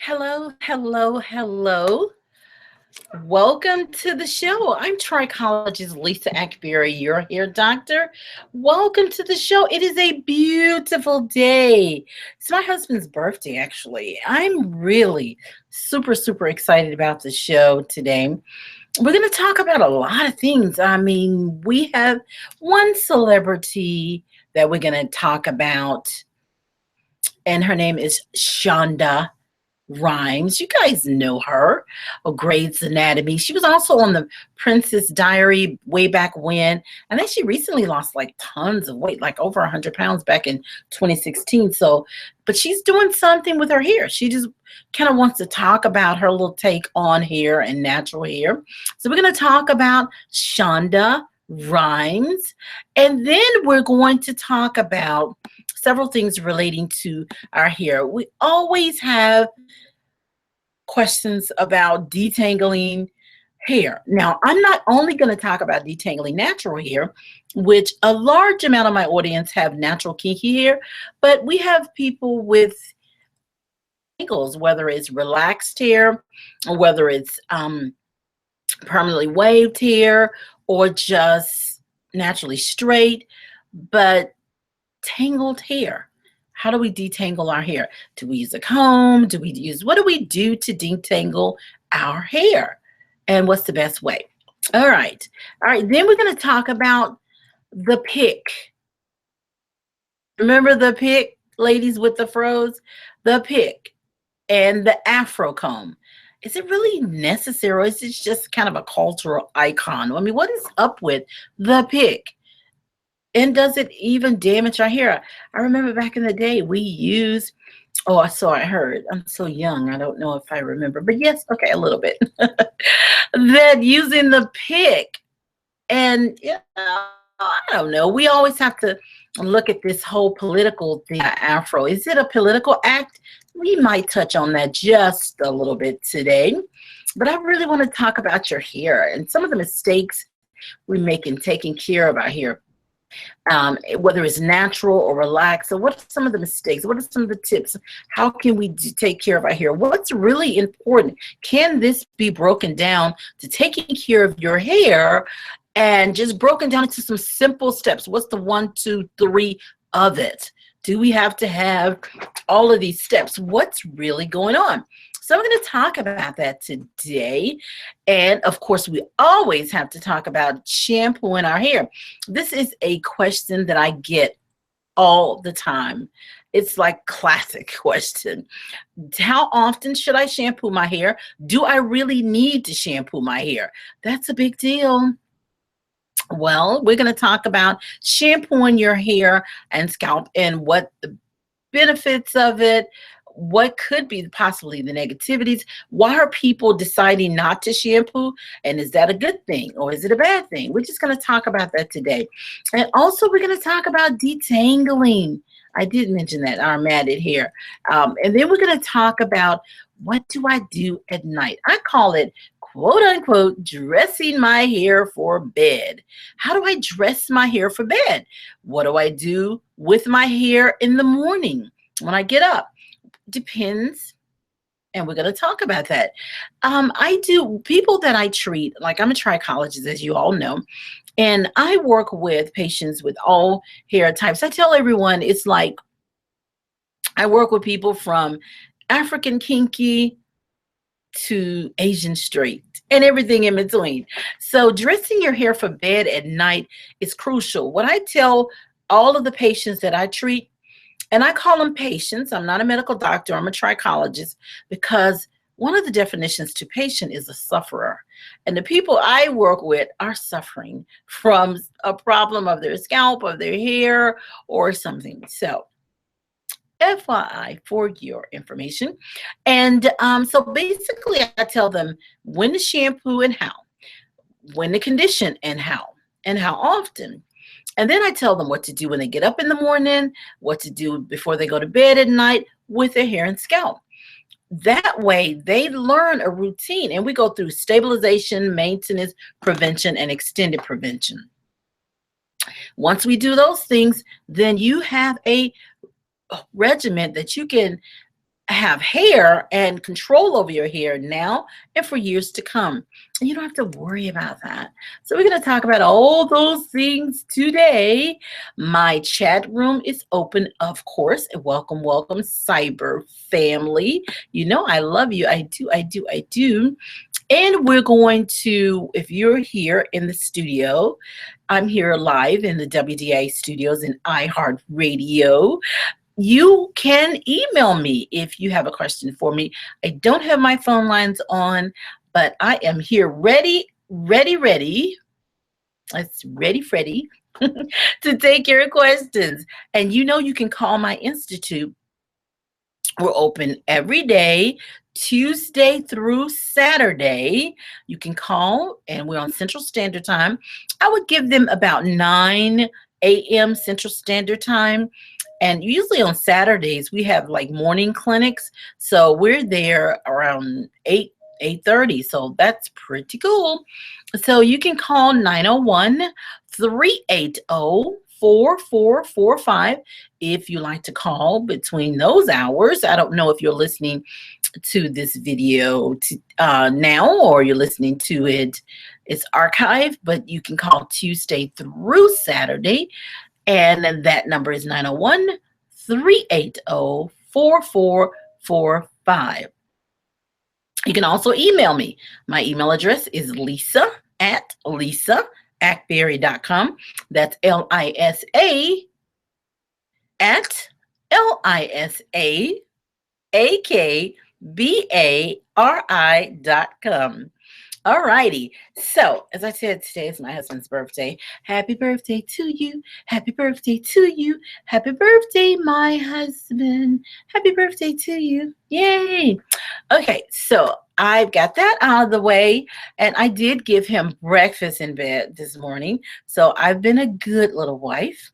Hello, hello, hello. Welcome to the show. I'm trichologist Lisa Akbari, your hair doctor. Welcome to the show. It is a beautiful day. It's my husband's birthday, actually. I'm really super excited about the show today. We're going to talk about a lot of things. I mean, we have one celebrity that we're going to talk about, and her name is Shonda Rhimes. You guys know her, or Grey's Anatomy. She was also on the Princess Diary way back when. And then she recently lost like tons of weight, like over 100 pounds back in 2016. So, but she's doing something with her hair. She just kind of wants to talk about her little take on hair and natural hair. So we're going to talk about Shonda Rhimes. And then we're going to talk about several things relating to our hair. We always have questions about detangling hair. Now, I'm not only going to talk about detangling natural hair, which a large amount of my audience have natural kinky hair, but we have people with tangles, whether it's relaxed hair or whether it's permanently waved hair or just naturally straight, but tangled hair. How do we detangle our hair? Do we use a comb? What do we do to detangle our hair? And what's the best way? All right. Then we're going to talk about the pick. Remember the pick, ladies with the froze? The pick and the afro comb. Is it really necessary, or is it just kind of a cultural icon? I mean, what is up with the pick? And does it even damage our hair? I remember back in the day we used, I heard. I'm so young, I don't know if I remember. But yes, okay, a little bit. That using the pick, and I don't know. We always have to look at this whole political thing, afro. Is it a political act? We might touch on that just a little bit today. But I really want to talk about your hair and some of the mistakes we make in taking care of our hair. Whether it's natural or relaxed. So what are some of the mistakes? What are some of the tips? How can we take care of our hair? What's really important? Can this be broken down to taking care of your hair and just broken down into some simple steps? What's the 1, 2, 3 of it? Do we have to have all of these steps? What's really going on? So I'm going to talk about that today. And of course, we always have to talk about shampooing our hair. This is a question that I get all the time. It's like classic question. How often should I shampoo my hair? Do I really need to shampoo my hair? That's a big deal. Well, we're going to talk about shampooing your hair and scalp and what the benefits of it, what could be possibly the negativities. Why are people deciding not to shampoo? And is that a good thing or is it a bad thing? We're just going to talk about that today. And also we're going to talk about detangling. I did mention that, our matted hair. And then we're going to talk about what do I do at night? I call it, quote unquote, dressing my hair for bed. How do I dress my hair for bed? What do I do with my hair in the morning when I get up? Depends. And we're going to talk about that. I do people that I treat, like I'm a trichologist, as you all know, and I work with patients with all hair types. I tell everyone it's like I work with people from African kinky to Asian straight and everything in between. So dressing your hair for bed at night is crucial. What I tell all of the patients that I treat, and I call them patients. I'm not a medical doctor. I'm a trichologist, because one of the definitions to patient is a sufferer. And the people I work with are suffering from a problem of their scalp, of their hair, or something. So FYI for your information. And so basically I tell them when to shampoo and how, when to condition and how often. And then I tell them what to do when they get up in the morning, what to do before they go to bed at night with their hair and scalp. That way they learn a routine, and we go through stabilization, maintenance, prevention, and extended prevention. Once we do those things, then you have a regimen that you can have hair and control over your hair now and for years to come. And you don't have to worry about that. So we're going to talk about all those things today. My chat room is open, of course. And welcome, welcome, cyber family. You know I love you. I do, I do, I do. And we're going to, if you're here in the studio, I'm here live in the WDA studios in iHeartRadio. You can email me if you have a question for me. I don't have my phone lines on, but I am here ready. It's ready, Freddy, to take your questions. And you know you can call my institute. We're open every day, Tuesday through Saturday. You can call, and we're on Central Standard Time. I would give them about 9 a.m. Central Standard Time. And usually on Saturdays, we have like morning clinics. So we're there around 8:30. So that's pretty cool. So you can call 901-380-4445 if you like to call between those hours. I don't know if you're listening to this video now, or you're listening to it's archived, but you can call Tuesday through Saturday. And that number is 901-380-4445. You can also email me. My email address is lisa@akbari.com. That's LISA at LISAAKBARI.com. All righty. So, as I said, today is my husband's birthday. Happy birthday to you. Happy birthday to you. Happy birthday, my husband. Happy birthday to you. Yay. Okay, so I've got that out of the way, and I did give him breakfast in bed this morning. So I've been a good little wife.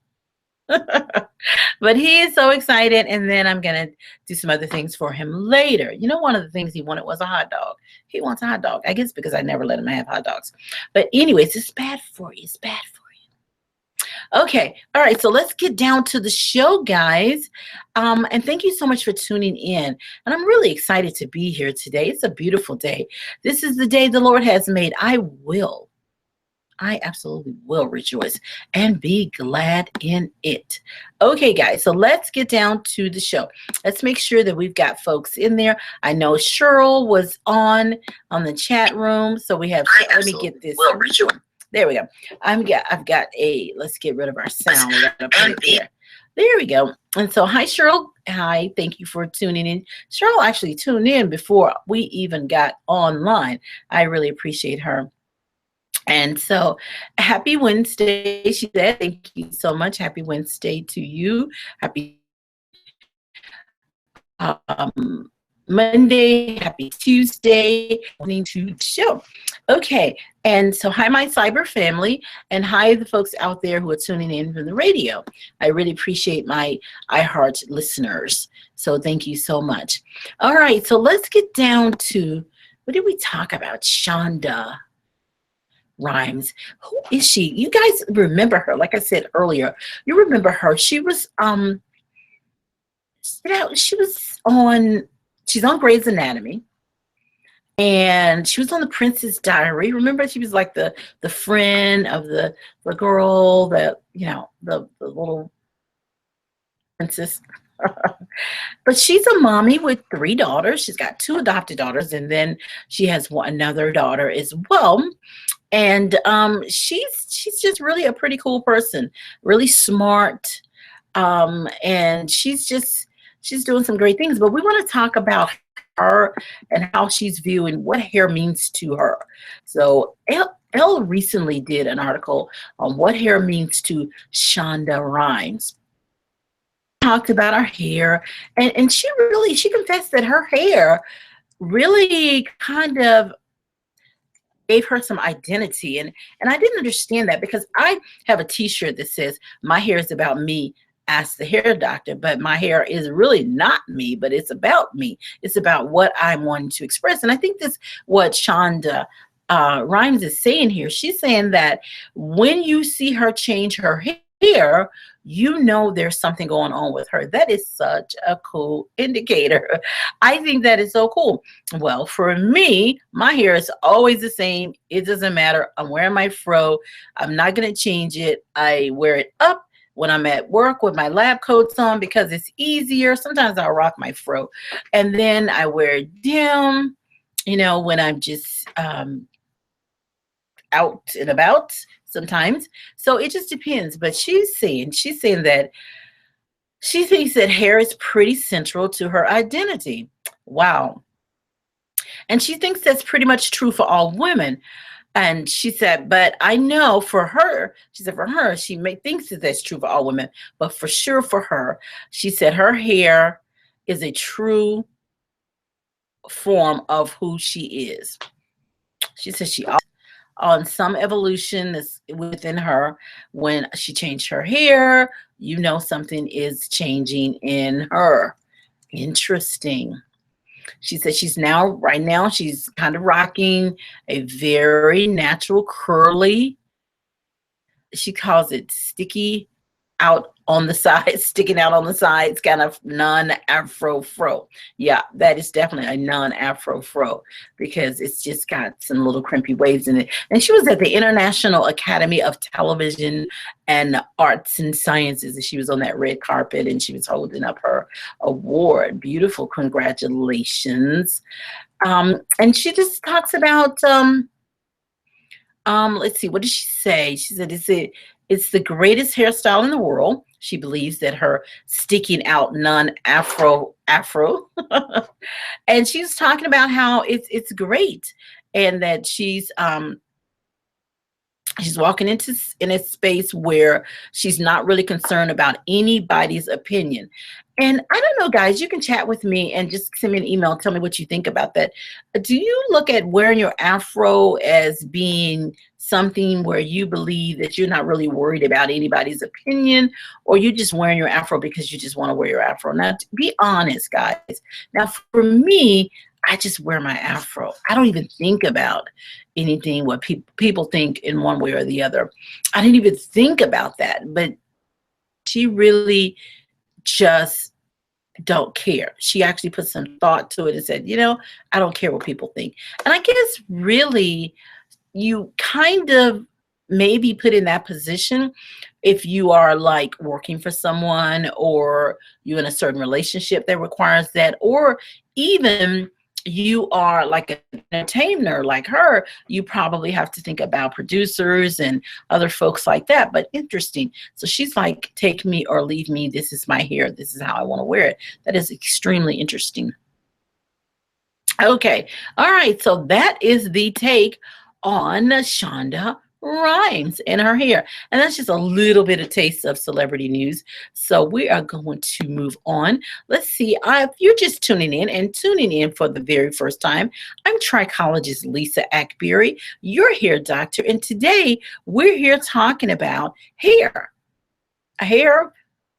But he is so excited, and then I'm going to do some other things for him later. You know, one of the things he wanted was a hot dog. He wants a hot dog, I guess because I never let him have hot dogs. But anyways, it's bad for you. It's bad for you. Okay. All right. So let's get down to the show, guys. And thank you so much for tuning in. And I'm really excited to be here today. It's a beautiful day. This is the day the Lord has made. I absolutely will rejoice and be glad in it. Okay, guys, so let's get down to the show. Let's make sure that we've got folks in there. I know Cheryl was on the chat room, so we have. Let me get this. Will rejoice. There we go. I've got a. Let's get rid of our sound. We gotta put it there. There we go. And so, hi, Cheryl. Hi, thank you for tuning in. Cheryl actually tuned in before we even got online. I really appreciate her. And so, happy Wednesday, she said. Thank you so much. Happy Wednesday to you. Happy Monday. Happy Tuesday. Morning to the show. Okay. And so, hi, my cyber family, and hi, the folks out there who are tuning in from the radio. I really appreciate my iHeart listeners. So, thank you so much. All right. So, let's get down to what did we talk about? Shonda Rhimes. Who is she? You guys remember her? Like I said earlier, you remember her. She was she's on Grey's Anatomy, and she was on The Princess Diary. Remember, she was like the friend of the girl that, you know, the little princess. But she's a mommy with 3 daughters. She's got 2 adopted daughters, and then she has another daughter as well. And she's just really a pretty cool person, really smart, and she's doing some great things. But we want to talk about her and how she's viewing what hair means to her. So Elle recently did an article on what hair means to Shonda Rhimes. Talked about her hair, and she confessed that her hair really kind of gave her some identity, and I didn't understand that, because I have a t-shirt that says my hair is about me, ask the hair doctor, but my hair is really not me, but it's about me. It's about what I'm wanting to express. And I think that's what Shonda Rhimes is saying here. She's saying that when you see her change her hair, you know there's something going on with her. That is such a cool indicator. I think that is so cool. Well, for me, my hair is always the same. It doesn't matter. I'm wearing my fro. I'm not going to change it. I wear it up when I'm at work with my lab coats on because it's easier. Sometimes I'll rock my fro. And then I wear it down, when I'm just out and about sometimes. So it just depends. But she's saying that she thinks that hair is pretty central to her identity. Wow. And she thinks that's pretty much true for all women. And she said, but I know for her, she said, for her, she may thinks that that's true for all women, but for sure for her, she said her hair is a true form of who she is. She said she on some evolution is within her. When she changed her hair, something is changing in her. Interesting. She said right now, she's kind of rocking a very natural curly. She calls it sticky out on the sides, sticking out on the sides, kind of non-afro fro. Yeah, that is definitely a non-afro fro because it's just got some little crimpy waves in it. And she was at the International Academy of Television and Arts and Sciences, and she was on that red carpet and she was holding up her award. Beautiful, congratulations. And she just talks about let's see, what did she say? She said it's the greatest hairstyle in the world. She believes that her sticking out non-afro, and she's talking about how it's great, and that she's walking in a space where she's not really concerned about anybody's opinion. And I don't know, guys, you can chat with me and just send me an email. Tell me what you think about that. Do you look at wearing your afro as being something where you believe that you're not really worried about anybody's opinion, or you just wearing your afro because you just want to wear your afro? Now, to be honest, guys, now for me, I just wear my afro. I don't even think about anything what people think in one way or the other. I didn't even think about that, but she really just don't care. She actually put some thought to it and said, I don't care what people think. And I guess really you kind of maybe put in that position if you are like working for someone, or you're in a certain relationship that requires that, or even you are like an entertainer like her, you probably have to think about producers and other folks like that. But interesting. So she's like, take me or leave me. This is my hair. This is how I want to wear it. That is extremely interesting. Okay. All right. So that is the take on Shonda Rhimes and her hair. And that's just a little bit of taste of celebrity news. So we are going to move on. Let's see. If you're just tuning in for the very first time, I'm trichologist Lisa Akbari, your hair doctor. And today we're here talking about hair. Hair,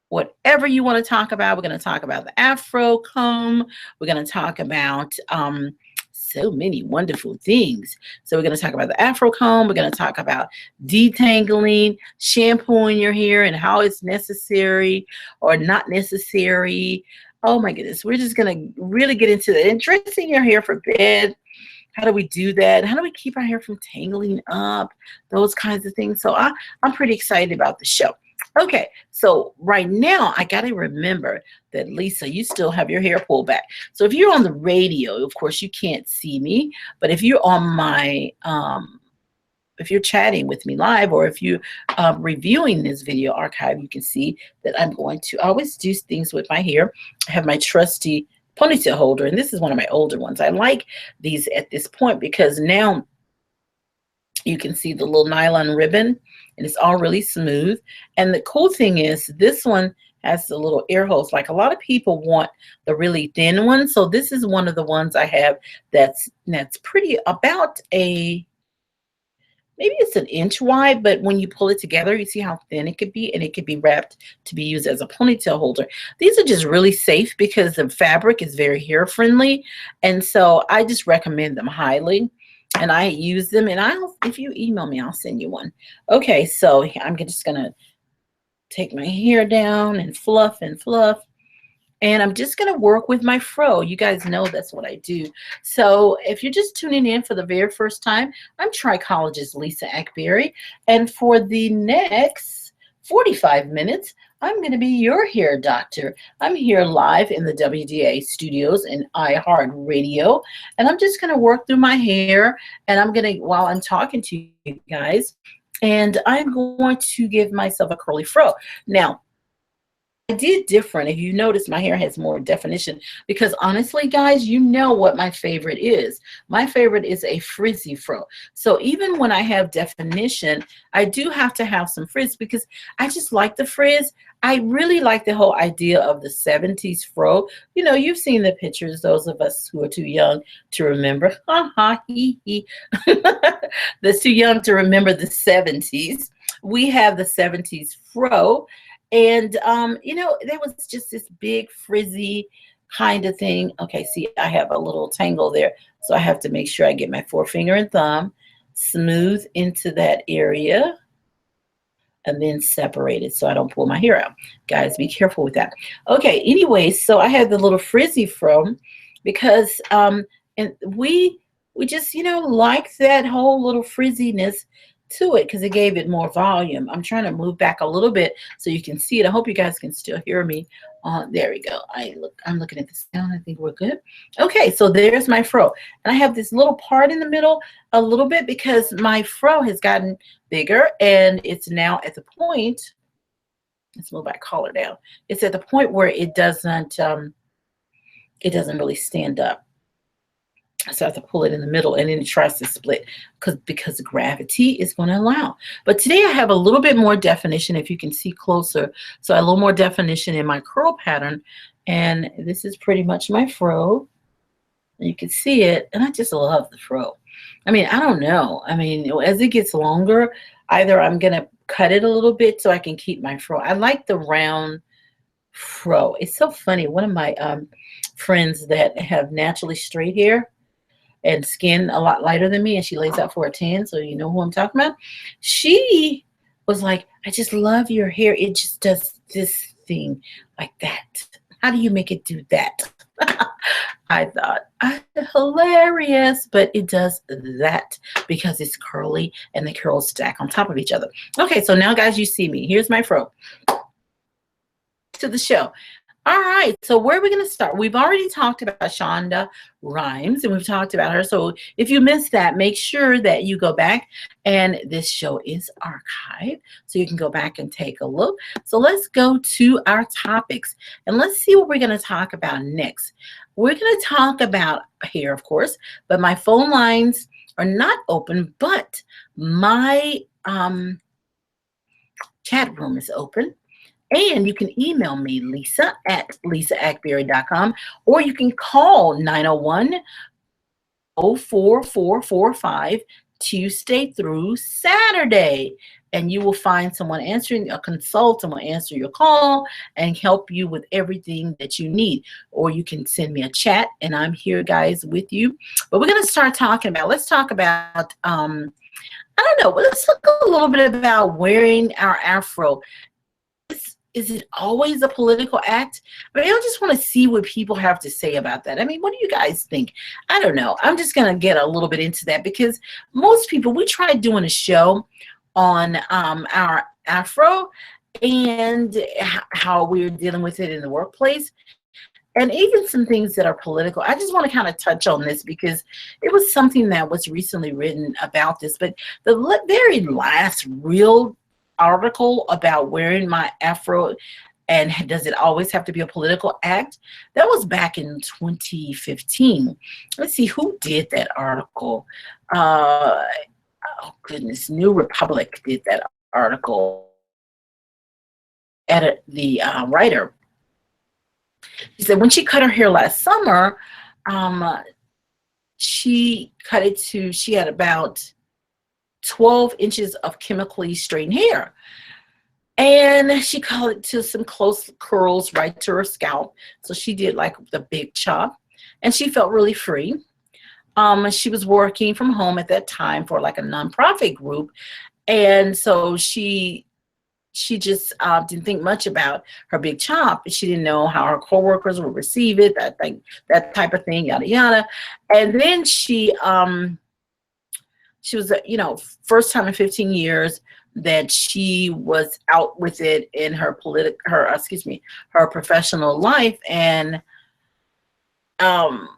whatever you want to talk about. We're going to talk about the afro comb. We're going to talk about so many wonderful things. So we're going to talk about the afro comb. We're going to talk about detangling, shampooing your hair and how it's necessary or not necessary. Oh my goodness. We're just going to really get into the dressing your hair for bed. How do we do that? How do we keep our hair from tangling up? Those kinds of things. So I'm pretty excited about the show. Okay, so right now I got to remember that, Lisa, you still have your hair pulled back. So if you're on the radio, of course, you can't see me. But if you're on my, if you're chatting with me live, or if you're reviewing this video archive, you can see that I'm going to always do things with my hair. I have my trusty ponytail holder, and this is one of my older ones. I like these at this point because now you can see the little nylon ribbon, and it's all really smooth. And the cool thing is this one has the little air holes. Like a lot of people want the really thin one. So this is one of the ones I have that's pretty, about maybe it's an inch wide, but when you pull it together, you see how thin it could be, and it could be wrapped to be used as a ponytail holder. These are just really safe because the fabric is very hair friendly. And so I just recommend them highly. And I use them, and if you email me, I'll send you one. Okay, so I'm just gonna take my hair down and fluff and fluff. And I'm just going to work with my fro. You guys know that's what I do. So if you're just tuning in for the very first time, I'm trichologist Lisa Akbari. And for the next 45 minutes, I'm going to be your hair doctor. I'm here live in the WDA studios in iHeartRadio. And I'm just going to work through my hair. And I'm going to, while I'm talking to you guys, and I'm going to give myself a curly fro. Now, I did different. If you notice, my hair has more definition because honestly, guys, you know what my favorite is. My favorite is a frizzy fro. So even when I have definition, I do have to have some frizz because I just like the frizz. I really like the whole idea of the 70s fro. You know, you've seen the pictures, those of us who are too young to remember. Ha ha, hee hee. That's too young to remember the 70s. We have the 70s fro. And, you know, there was just this big frizzy kind of thing. Okay, see, I have a little tangle there. So I have to make sure I get my forefinger and thumb smooth into that area and then separate it so I don't pull my hair out. Guys, be careful with that. Okay, anyway, so I have the little frizzy fro because and we just, you know, like that whole little frizziness to it because it gave it more volume. I'm trying to move back a little bit so you can see it. I hope you guys can still hear me. There we go. I'm looking at the sound. I think we're good. Okay, so there's my fro. And I have this little part in the middle a little bit because my fro has gotten bigger and it's now at the point. Let's move my collar down. It's at the point where it doesn't really stand up. So I have to pull it in the middle and then it tries to split because gravity is going to allow. But today I have a little bit more definition if you can see closer. So a little more definition in my curl pattern. And this is pretty much my fro. You can see it. And I just love the fro. I mean, I don't know. I mean, as it gets longer, either I'm going to cut it a little bit so I can keep my fro. I like the round fro. It's so funny. One of my friends that have naturally straight hair and skin a lot lighter than me, and she lays out for a tan, so you know who I'm talking about. She was like, I just love your hair. It just does this thing like that. How do you make it do that? I thought, hilarious, but it does that because it's curly and the curls stack on top of each other. Okay, so now, guys, you see me. Here's my fro. To the show. All right, so where are we going to start? We've already talked about Shonda Rhimes, and we've talked about her. So if you missed that, make sure that you go back, and this show is archived, so you can go back and take a look. So let's go to our topics, and let's see what we're going to talk about next. We're going to talk about hair, of course, but my phone lines are not open, but my chat room is open. And you can email me, Lisa at lisaakbari.com, or you can call 901-04445 Tuesday through Saturday. And you will find someone answering, a consultant will answer your call and help you with everything that you need. Or you can send me a chat, and I'm here, guys, with you. But we're going to start talking about, let's talk about, I don't know, let's talk a little bit about wearing our afro. Is it always a political act? But I just want to see what people have to say about that. I mean, what do you guys think? I don't know. I'm just going to get a little bit into that because most people, we tried doing a show on our afro and how we're dealing with it in the workplace. And even some things that are political. I just want to kind of touch on this because it was something that was recently written about this. But the very last real article about wearing my afro and does it always have to be a political act, that was back in 2015. Let's see who did that article. Oh goodness, New Republic did that article. The writer, she said when she cut her hair last summer, she cut it to, she had about 12 inches of chemically straightened hair. And she cut it to some close curls right to her scalp. So she did like the big chop. And she felt really free. She was working from home at that time for like a nonprofit group. And so she she just didn't think much about her big chop. She didn't know how her coworkers would receive it, that type of thing, yada yada. And then she was, first time in 15 years that she was out with it in her professional life. And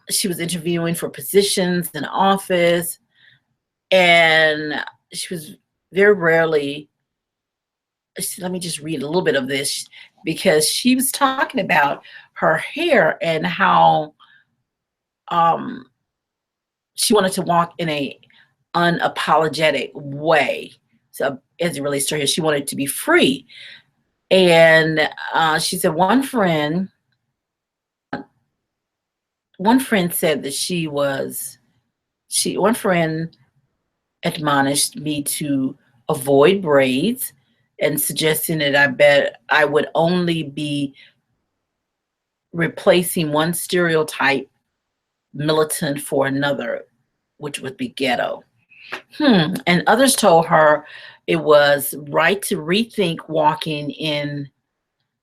she was interviewing for positions in office, and she was very rarely, let me just read a little bit of this, because she was talking about her hair and how she wanted to walk in a unapologetic way. So as it relates to her hair, she wanted to be free. And she said one friend said that one friend admonished me to avoid braids and suggesting that I would only be replacing one stereotype militant for another, which would be ghetto. And others told her it was right to rethink walking in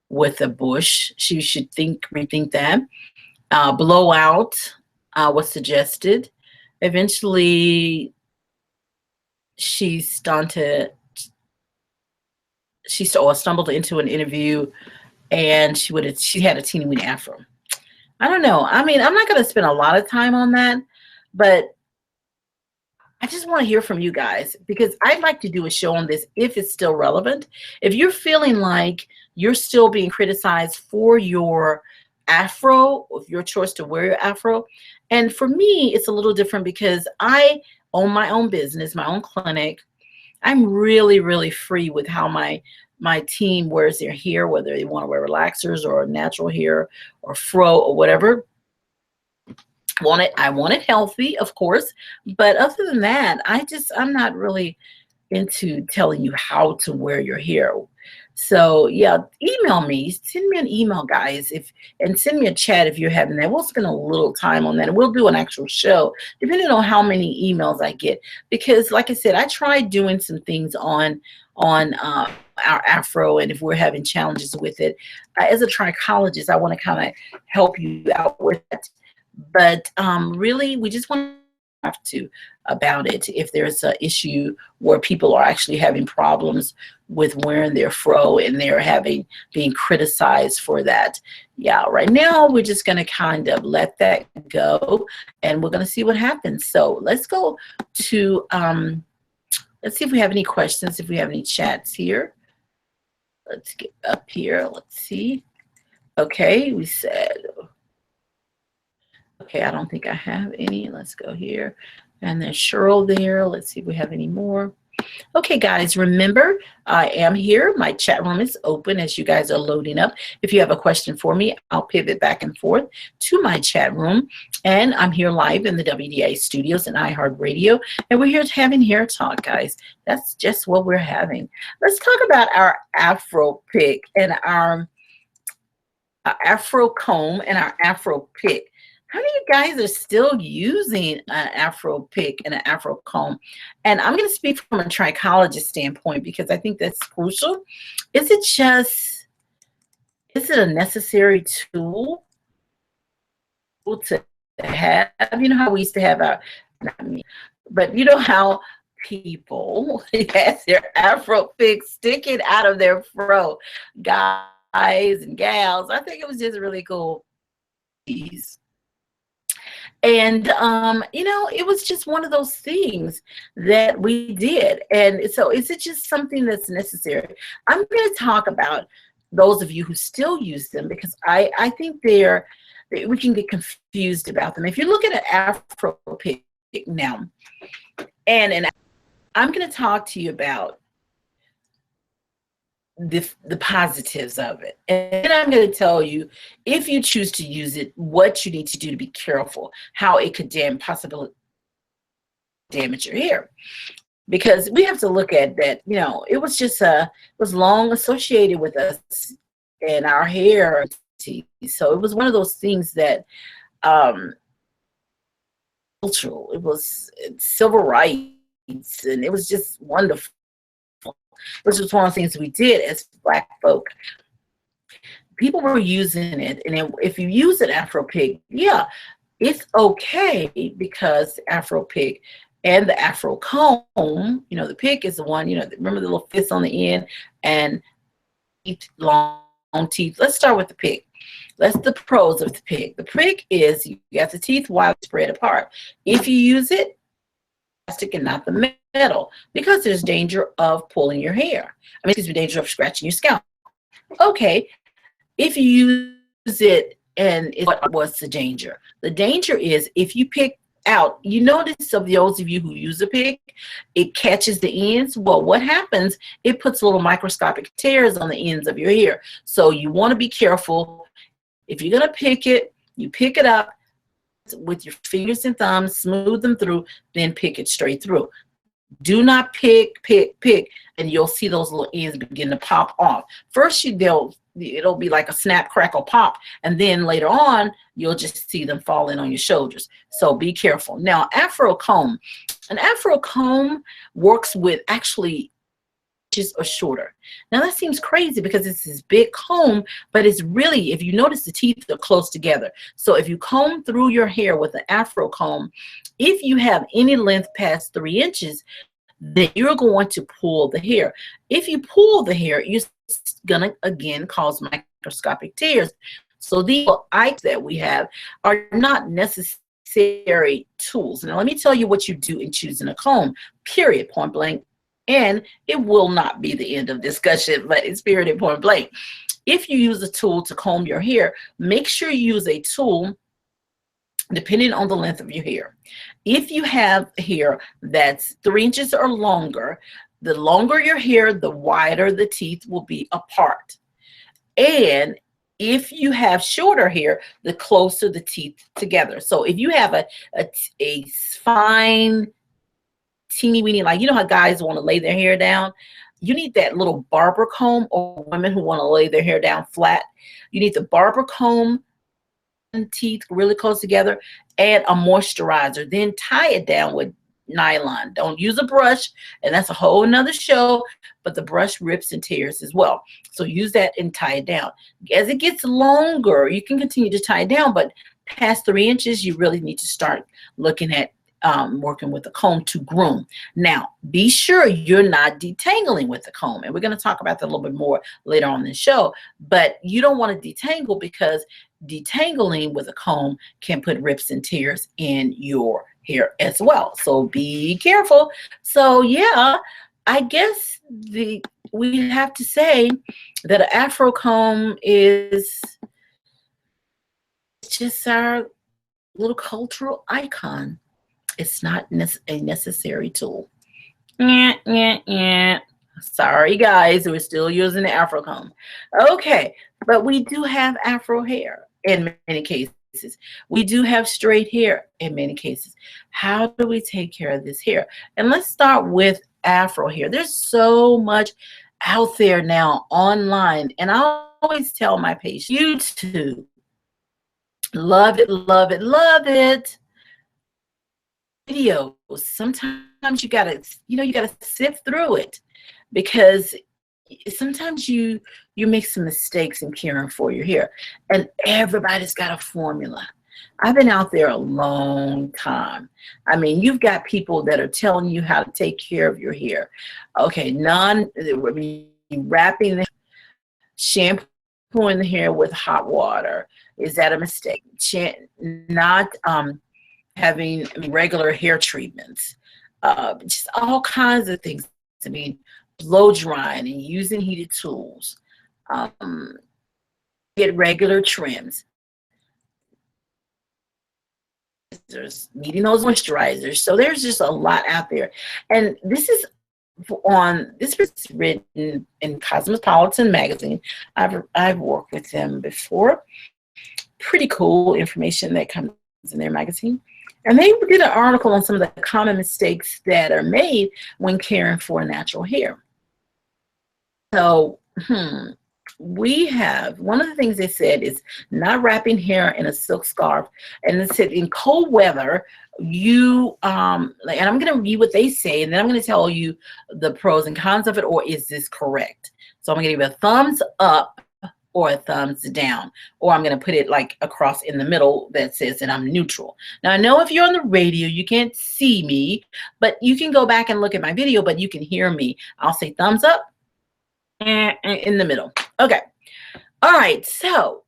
with a bush. She should rethink that. Blowout was suggested. Eventually, she stumbled into an interview, and she had a teeny weeny afro. I don't know. I mean, I'm not going to spend a lot of time on that, but I just want to hear from you guys, because I'd like to do a show on this if it's still relevant. If you're feeling like you're still being criticized for your afro, of your choice to wear your afro. And for me, it's a little different because I own my own business, my own clinic. I'm really, really free with how my team wears their hair, whether they want to wear relaxers or natural hair or fro or whatever. I want it healthy, of course, but other than that, I'm not really into telling you how to wear your hair. So yeah, email me, send me an email, guys, and send me a chat if you're having that. We'll spend a little time on that, and we'll do an actual show depending on how many emails I get. Because like I said, I tried doing some things on our afro, and if we're having challenges with it, as a trichologist, I want to kind of help you out with it. But really, we just want to have to about it if there's an issue where people are actually having problems with wearing their fro and they're being criticized for that. Yeah, right now we're just going to kind of let that go, and we're going to see what happens. So let's go to let's see if we have any questions, if we have any chats here. Let's get up here. Let's see. Okay, we said, okay, I don't think I have any. Let's go here. And there's Cheryl there. Let's see if we have any more. Okay, guys, remember, I am here. My chat room is open as you guys are loading up. If you have a question for me, I'll pivot back and forth to my chat room. And I'm here live in the WDA studios and iHeartRadio. And we're here having hair talk, guys. That's just what we're having. Let's talk about our Afro pick and our Afro comb and our Afro pick. How many of you guys are still using an Afro pick and an Afro comb? And I'm going to speak from a trichologist standpoint because I think that's crucial. Is it a necessary tool to have? You know how we used to have not me, but you know how people had their Afro pick sticking out of their fro, guys and gals. I think it was just really cool. And, it was just one of those things that we did. And so is it just something that's necessary? I'm going to talk about those of you who still use them, because I think we can get confused about them. If you're looking at Afro pick now, and I'm going to talk to you about the positives of it, and then I'm going to tell you, if you choose to use it, what you need to do to be careful, how it could possibly damage your hair. Because we have to look at that, it was long associated with us and our hair. So it was one of those things that cultural, it was civil rights, and it was just wonderful. which was one of the things we did as Black folk. People were using it, and if you use an Afro pig, yeah, it's okay, because the Afro pig and the Afro comb, the pig is the one, remember the little fist on the end and teeth, long teeth. Let's start with the pig. That's the pros of the pig. The pig is you got the teeth wide spread apart. If you use it, plastic and not the metal, because there's danger of pulling your hair. I mean, there's danger of scratching your scalp. Okay, if you use it, and what's the danger? The danger is if you pick out, you notice of those of you who use a pick, it catches the ends. Well, what happens? It puts little microscopic tears on the ends of your hair. So you want to be careful. If you're going to pick it, you pick it up with your fingers and thumbs, smooth them through, then pick it straight through. Do not pick, and you'll see those little ends begin to pop off. First, it'll be like a snap, crackle, pop, and then later on, you'll just see them falling on your shoulders. So be careful. Now, Afro comb. An Afro comb works with actually inches or shorter. Now, that seems crazy because it's this big comb, but it's really, if you notice, the teeth are close together. So if you comb through your hair with an Afro comb, if you have any length past 3 inches, then you're going to pull the hair. If you pull the hair, you're gonna again cause microscopic tears. So these items that we have are not necessary tools. Now let me tell you what you do in choosing a comb, period, point blank. And it will not be the end of discussion, but it's period, point blank. If you use a tool to comb your hair, make sure you use a tool depending on the length of your hair. If you have hair that's 3 inches or longer, the longer your hair, the wider the teeth will be apart. And if you have shorter hair, the closer the teeth together. So if you have a fine, teeny weeny, like, you know how guys want to lay their hair down? You need that little barber comb, or women who want to lay their hair down flat. You need the barber comb, teeth really close together, and a moisturizer. Then tie it down with nylon. Don't use a brush, and that's a whole nother show, but the brush rips and tears as well. So use that and tie it down. As it gets longer, you can continue to tie it down, but past 3 inches, you really need to start looking at working with a comb to groom. Now, be sure you're not detangling with the comb, and we're going to talk about that a little bit more later on in the show, but you don't want to detangle, because detangling with a comb can put rips and tears in your hair as well. So be careful. So yeah, I guess we have to say that an Afro comb is just our little cultural icon. It's not a necessary tool. Sorry, guys, we're still using the Afro comb. Okay, but we do have Afro hair in many cases. We do have straight hair in many cases. How do we take care of this hair? And let's start with Afro hair. There's so much out there now online, and I always tell my patients, YouTube, love it, love it, love it. Videos, sometimes you gotta sift through it, because sometimes you make some mistakes in caring for your hair, and everybody's got a formula. I've been out there a long time. I mean, you've got people that are telling you how to take care of your hair. Okay, wrapping the shampooing the hair with hot water, is that a mistake? Not having regular hair treatments, just all kinds of things. I mean, blow drying and using heated tools, get regular trims, needing those moisturizers. So there's just a lot out there, and this is written in Cosmopolitan magazine. I've worked with them before. Pretty cool information that comes in their magazine. And they did an article on some of the common mistakes that are made when caring for natural hair. So we have one of the things they said is not wrapping hair in a silk scarf, and it said in cold weather you and I'm going to read what they say, and then I'm going to tell you the pros and cons of it, or is this correct. So I'm going to give you a thumbs up or a thumbs down, or I'm going to put it like across in the middle that says that I'm neutral. Now I know if you're on the radio you can't see me, but you can go back and look at my video, but you can hear me. I'll say thumbs up and in the middle. Okay. All right. So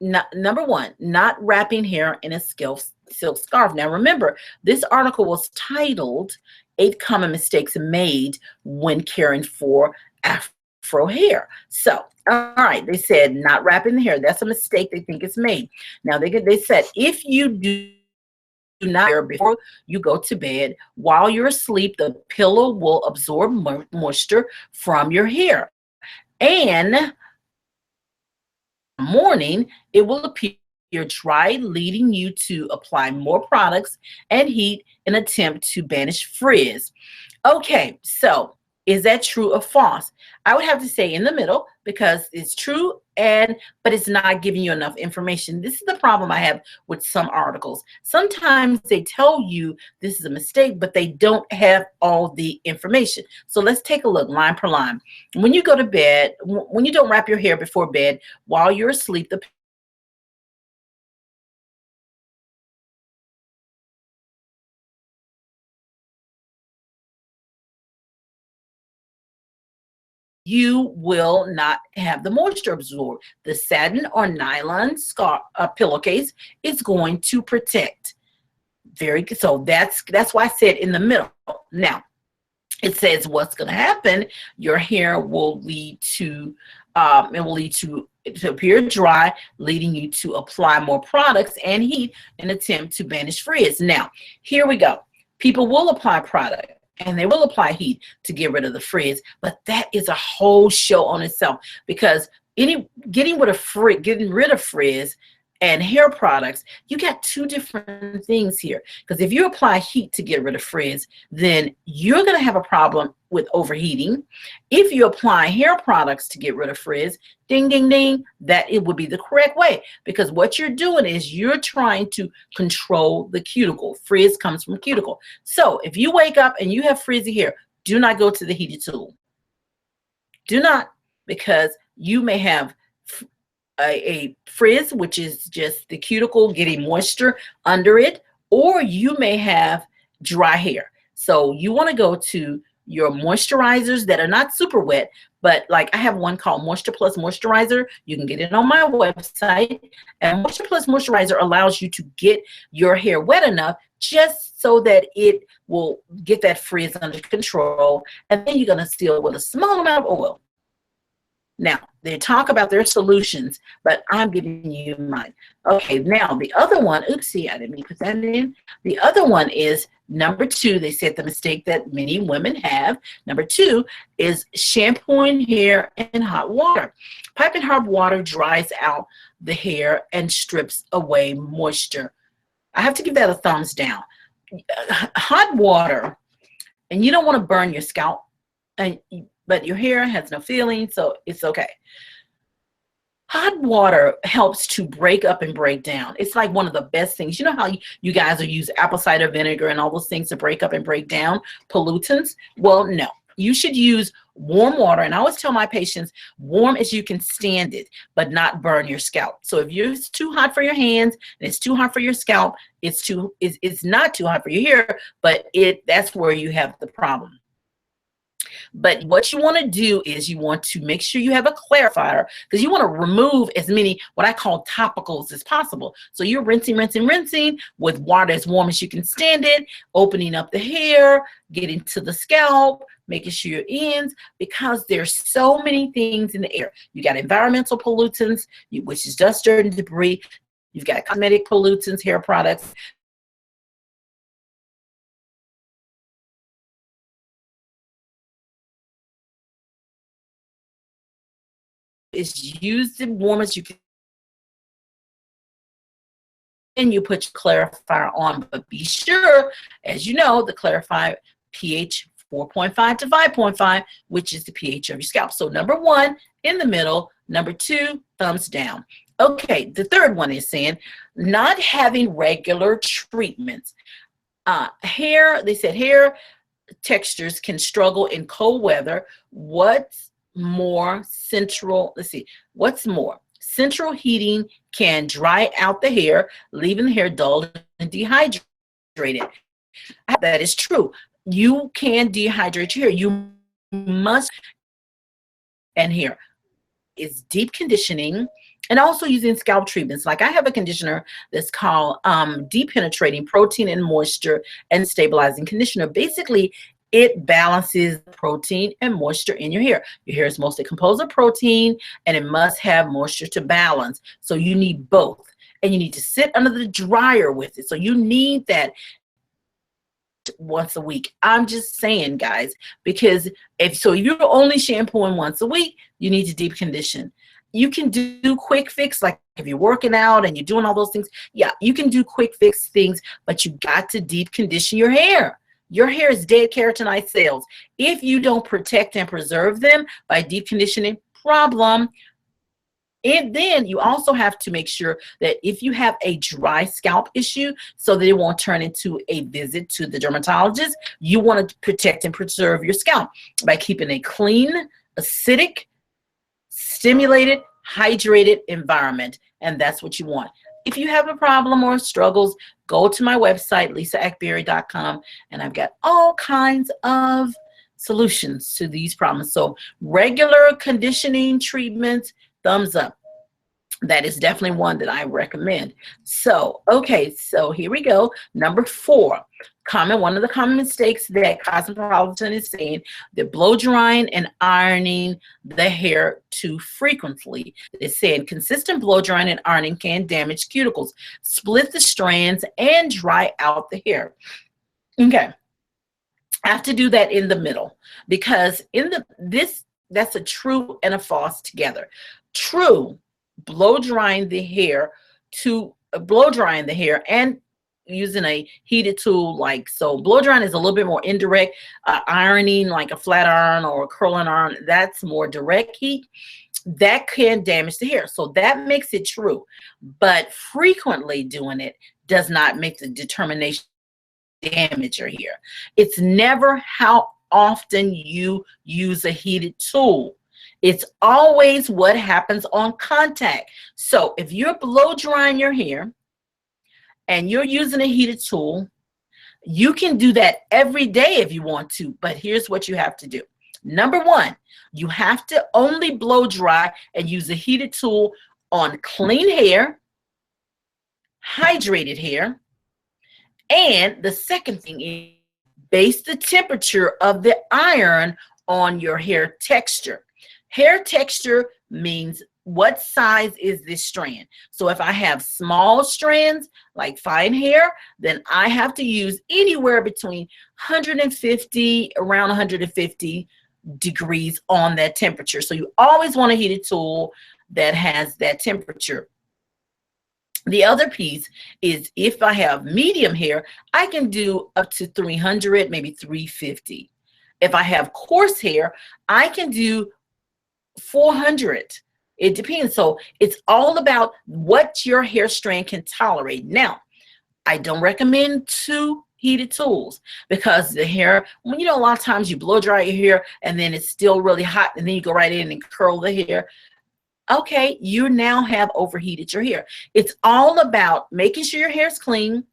number one, not wrapping hair in a silk scarf. Now remember, this article was titled 8 Common Mistakes Made When Caring for Afro Hair. So, all right, they said not wrapping the hair. That's a mistake they think is made. Now they said if you do not before you go to bed, while you're asleep, the pillow will absorb moisture from your hair. And morning, it will appear dry, leading you to apply more products and heat in an attempt to banish frizz. Okay, so is that true or false? I would have to say in the middle, because it's true, but it's not giving you enough information. This is the problem I have with some articles. Sometimes they tell you this is a mistake, but they don't have all the information. So let's take a look line per line. When you go to bed, when you don't wrap your hair before bed, while you're asleep, you will not have the moisture absorbed. The satin or nylon pillowcase is going to protect. Very good. So that's why I said in the middle. Now, it says what's going to happen. Your hair will lead to to appear dry, leading you to apply more products and heat in an attempt to banish frizz. Now, here we go. People will apply product and they will apply heat to get rid of the frizz, but that is a whole show on itself, because getting rid of frizz and hair products, you got two different things here. Because if you apply heat to get rid of frizz, then you're going to have a problem with overheating. If you apply hair products to get rid of frizz, ding, ding, ding, that it would be the correct way. Because what you're doing is you're trying to control the cuticle. Frizz comes from cuticle. So if you wake up and you have frizzy hair, do not go to the heated tool. Do not, because you may have a frizz, which is just the cuticle getting moisture under it, or you may have dry hair. So you want to go to your moisturizers that are not super wet, but like I have one called Moisture Plus Moisturizer. You can get it on my website. And Moisture Plus Moisturizer allows you to get your hair wet enough just so that it will get that frizz under control. And then you're going to seal with a small amount of oil. Now, they talk about their solutions, but I'm giving you mine. Okay, now the other one, oopsie, I didn't mean to put that in. The other one is number 2. They said the mistake that many women have. Number 2 is shampooing hair in hot water. Piping hot water dries out the hair and strips away moisture. I have to give that a thumbs down. Hot water, and you don't want to burn your scalp, but your hair has no feeling, so it's okay. Hot water helps to break up and break down. It's like one of the best things. You know how you guys will use apple cider vinegar and all those things to break up and break down pollutants? Well, no. You should use warm water, and I always tell my patients, warm as you can stand it, but not burn your scalp. So if it's too hot for your hands and it's too hot for your scalp, it's not too hot for your hair, but that's where you have the problem. But what you want to do is you want to make sure you have a clarifier, because you want to remove as many what I call topicals as possible. So you're rinsing with water as warm as you can stand it, opening up the hair, getting to the scalp, making sure your ends, because there's so many things in the air. You got environmental pollutants, which is dust, dirt, and debris. You've got cosmetic pollutants, hair products. Is used as warm as you can, and you put your clarifier on. But be sure, as you know, the clarifier pH 4.5 to 5.5, which is the pH of your scalp. So number 1 in the middle, Number 2, thumbs down. Okay, the third one is saying not having regular treatments. Hair, they said hair textures can struggle in cold weather. What's more central? Let's see. What's more? Central heating can dry out the hair, leaving the hair dull and dehydrated. That is true. You can dehydrate your hair. You must. And here is deep conditioning and also using scalp treatments. Like I have a conditioner that's called deep penetrating protein and moisture and stabilizing conditioner. Basically, it balances protein and moisture in your hair. Your hair is mostly composed of protein and it must have moisture to balance. So you need both. And you need to sit under the dryer with it. So you need that once a week. I'm just saying, guys, because if you're only shampooing once a week, you need to deep condition. You can do quick fix, like if you're working out and you're doing all those things. Yeah, you can do quick fix things, but you got to deep condition your hair. Your hair is dead keratinized cells. If you don't protect and preserve them by deep conditioning, problem. And then you also have to make sure that if you have a dry scalp issue, so that it won't turn into a visit to the dermatologist, you want to protect and preserve your scalp by keeping a clean, acidic, stimulated, hydrated environment. And that's what you want. If you have a problem or struggles, go to my website, lisaakbari.com, and I've got all kinds of solutions to these problems. So regular conditioning treatments, thumbs up. That is definitely one that I recommend. So, okay, so here we go. Number 4, one of the common mistakes that Cosmopolitan is saying, that blow drying and ironing the hair too frequently. It's saying consistent blow drying and ironing can damage cuticles, split the strands, and dry out the hair. Okay, I have to do that in the middle because that's a true and a false together. True, blow drying the hair and using a heated tool, blow drying is a little bit more indirect. Ironing, like a flat iron or a curling iron, that's more direct heat. That can damage the hair, so that makes it true. But frequently doing it does not make the determination damage your hair. It's never how often you use a heated tool. It's always what happens on contact. So if you're blow drying your hair and you're using a heated tool, you can do that every day if you want to, but here's what you have to do. Number 1, you have to only blow dry and use a heated tool on clean hair, hydrated hair, and the second thing is base the temperature of the iron on your hair texture. Hair texture means what size is this strand. So if I have small strands, like fine hair, then I have to use anywhere between 150, around 150 degrees on that temperature. So you always want a heated tool that has that temperature. The other piece is if I have medium hair, I can do up to 300, maybe 350. If I have coarse hair, I can do 400. It depends. So it's all about what your hair strand can tolerate. Now, I don't recommend 2 heated tools because the hair, a lot of times you blow dry your hair and then it's still really hot and then you go right in and curl the hair. Okay, you now have overheated your hair. It's all about making sure your hair is clean,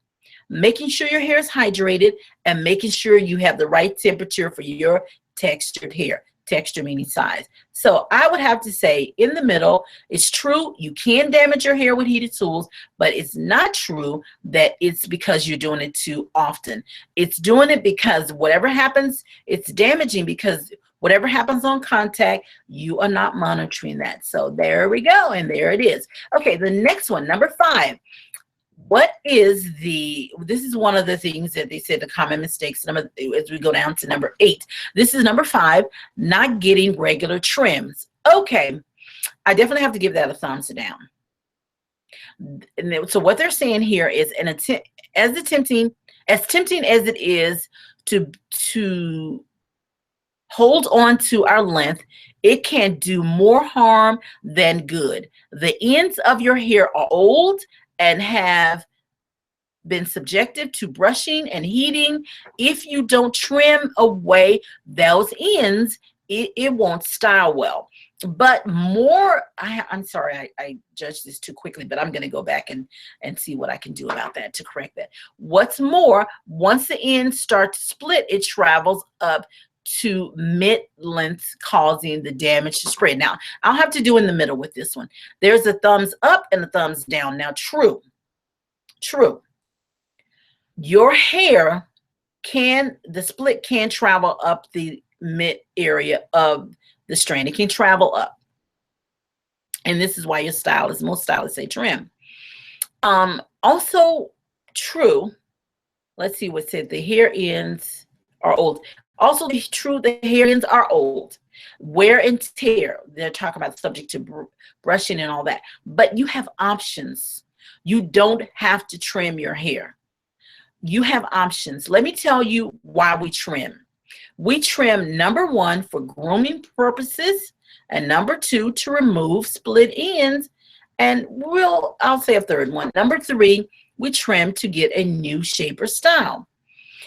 making sure your hair is hydrated, and making sure you have the right temperature for your textured hair. Texture meaning size. So I would have to say in the middle, it's true you can damage your hair with heated tools, but it's not true that it's because you're doing it too often. It's doing it because whatever happens, it's damaging because whatever happens on contact, you are not monitoring that. So there we go, and there it is. Okay, the next one, number 5. This is one of the things that they said the common mistakes as we go down to number 8. This is number 5, not getting regular trims. Okay, I definitely have to give that a thumbs down. So what they're saying here is as tempting as it is to hold on to our length, it can do more harm than good. The ends of your hair are old and have been subjected to brushing and heating. If you don't trim away those ends, it won't style well. But more, I'm sorry, I judged this too quickly, but I'm going to go back and see what I can do about that to correct that. What's more, once the ends start to split, it travels up to mid-length, causing the damage to spread. Now, I'll have to do in the middle with this one. There's a thumbs up and a thumbs down. Now, true. Your hair the split can travel up the mid area of the strand. It can travel up. And this is why most stylists say trim. Also true, let's see what said, the hair ends are old. Also true, the hair ends are old. Wear and tear, they're talking about subject to brushing and all that. But you have options. You don't have to trim your hair. You have options. Let me tell you why we trim. We trim, number one, for grooming purposes, and number two, to remove split ends. And I'll say a third one. Number three, we trim to get a new shape or style.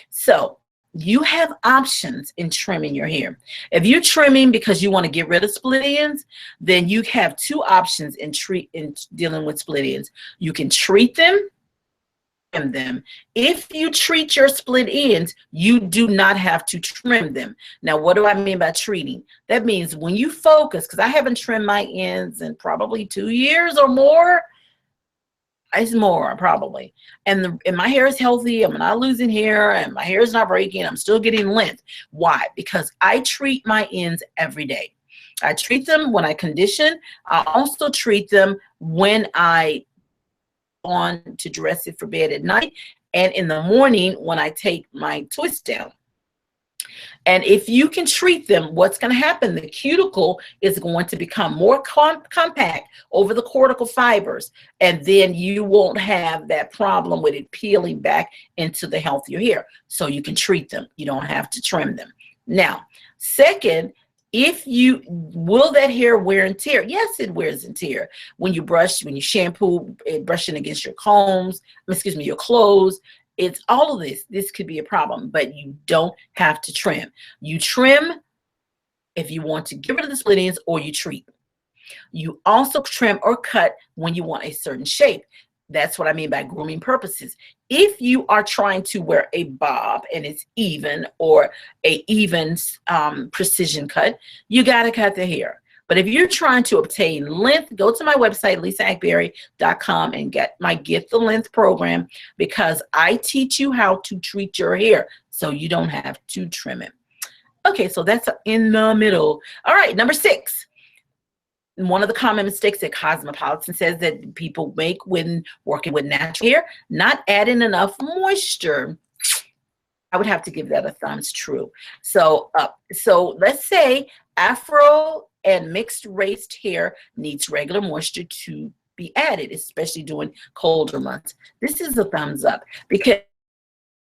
So you have options in trimming your hair. If you're trimming because you want to get rid of split ends, then you have two options in dealing with split ends. You can treat them. If you treat your split ends, you do not have to trim them. Now, what do I mean by treating? That means when you focus, because I haven't trimmed my ends in probably 2 years or more. It's more probably. And my hair is healthy. I'm not losing hair and my hair is not breaking. I'm still getting length. Why? Because I treat my ends every day. I treat them when I condition. I also treat them when I on to dress it for bed at night, and in the morning when I take my twist down. And if you can treat them, what's going to happen? The cuticle is going to become more compact over the cortical fibers, and then you won't have that problem with it peeling back into the healthier hair. So you can treat them. You don't have to trim them. Now, second, will that hair wear and tear? Yes, it wears and tear. When you brush, when you shampoo, brushing against your your clothes, it's all of this. This could be a problem, but you don't have to trim. You trim if you want to get rid of the split ends, or you treat. You also trim or cut when you want a certain shape. That's what I mean by grooming purposes. If you are trying to wear a bob and it's even, or a even precision cut, you got to cut the hair. But if you're trying to obtain length, go to my website, lisaakbari.com, and get my Get the Length program, because I teach you how to treat your hair so you don't have to trim it. Okay, so that's in the middle. All right, number 6. One of the common mistakes that Cosmopolitan says that people make when working with natural hair, not adding enough moisture. I would have to give that a thumbs true. So let's say afro and mixed raised hair needs regular moisture to be added, especially during colder months. This is a thumbs up, because